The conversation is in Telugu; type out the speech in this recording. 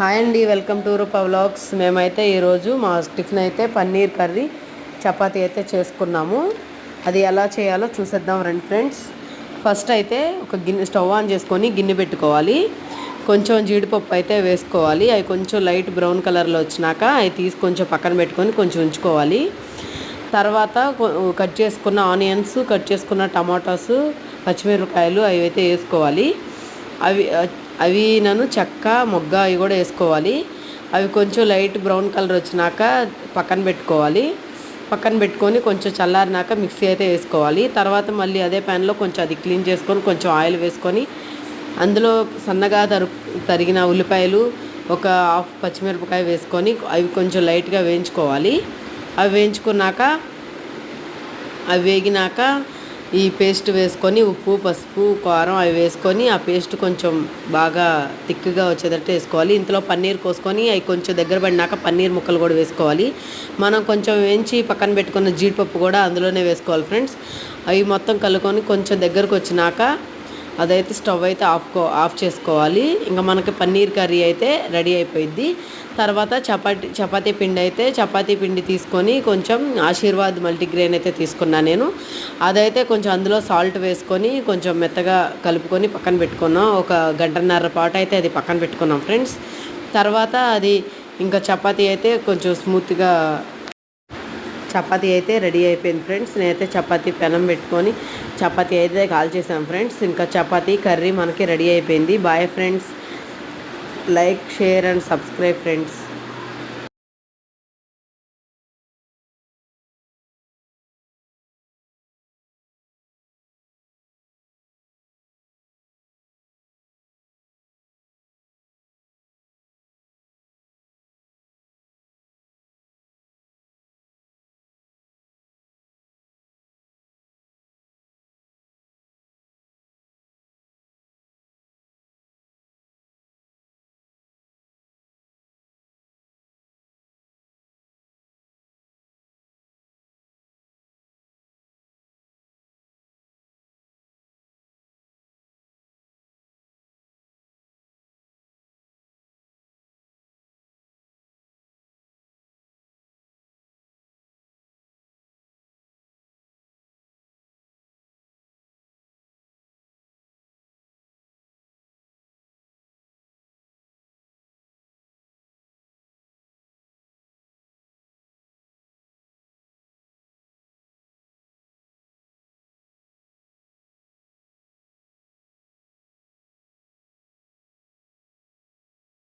హాయ్ అండి, వెల్కమ్ టు రూపా వ్లాగ్స్. మేమైతే ఈరోజు మా టిఫిన్ అయితే పన్నీర్ కర్రీ చపాతీ అయితే చేసుకున్నాము. అది ఎలా చేయాలో చూసేద్దాం రండి ఫ్రెండ్స్. ఫస్ట్ అయితే ఒక గిన్నె స్టవ్ ఆన్ చేసుకొని గిన్నె పెట్టుకోవాలి. కొంచెం జీడిపప్పు అయితే వేసుకోవాలి. అవి కొంచెం లైట్ బ్రౌన్ కలర్లో వచ్చినాక అవి తీసి కొంచెం పక్కన పెట్టుకొని కొంచెం ఉంచుకోవాలి. తర్వాత కట్ చేసుకున్న ఆనియన్స్, కట్ చేసుకున్న టమాటాస్, పచ్చిమిరపకాయలు అవి అయితే వేసుకోవాలి. అవి అవి నన్ను చెక్క మొగ్గ అవి కూడా వేసుకోవాలి. అవి కొంచెం లైట్ బ్రౌన్ కలర్ వచ్చినాక పక్కన పెట్టుకోవాలి. పక్కన పెట్టుకొని కొంచెం చల్లారినాక మిక్సీ అయితే వేసుకోవాలి. తర్వాత మళ్ళీ అదే ప్యాన్లో కొంచెం అది క్లీన్ చేసుకొని కొంచెం ఆయిల్ వేసుకొని అందులో సన్నగా తరిగిన ఉల్లిపాయలు, ఒక హాఫ్ పచ్చిమిరపకాయ వేసుకొని అవి కొంచెం లైట్గా వేయించుకోవాలి. అవి వేయించుకున్నాక అవి వేగినాక ఈ పేస్ట్ వేసుకొని ఉప్పు, పసుపు, కారం అవి వేసుకొని ఆ పేస్ట్ కొంచెం బాగా థిక్గా వచ్చేటట్టు వేసుకోవాలి. ఇందులో పన్నీర్ కోసుకొని అవి కొంచెం దగ్గర పడినాక పన్నీర్ ముక్కలు కూడా వేసుకోవాలి. మనం కొంచెం వేయించి పక్కన పెట్టుకున్న జీడిపప్పు కూడా అందులోనే వేసుకోవాలి ఫ్రెండ్స్. అవి మొత్తం కలుపుకొని కొంచెం దగ్గరకు వచ్చినాక అదైతే స్టవ్ అయితే ఆఫ్ చేసుకోవాలి. ఇంకా మనకి పన్నీర్ కర్రీ అయితే రెడీ అయిపోయింది. తర్వాత చపాతీ పిండి తీసుకొని కొంచెం ఆశీర్వాద్ మల్టీగ్రెయిన్ అయితే తీసుకున్నాను నేను. అదైతే కొంచెం అందులో సాల్ట్ వేసుకొని కొంచెం మెత్తగా కలుపుకొని పక్కన పెట్టుకున్నాం. ఒక గంటన్నర పాటు అయితే అది పక్కన పెట్టుకున్నాం ఫ్రెండ్స్. తర్వాత అది ఇంకా చపాతీ అయితే కొంచెం స్మూత్గా చపాతీ అయితే రెడీ అయిపోయింది ఫ్రెండ్స్. నేనైతే చపాతీ పెనం పెట్టుకొని చపాతీ అయితే కాల్చేసాను ఫ్రెండ్స్. ఇంకా చపాతీ కర్రీ మనకి రెడీ అయిపోయింది. Bye friends. Like, share and subscribe friends.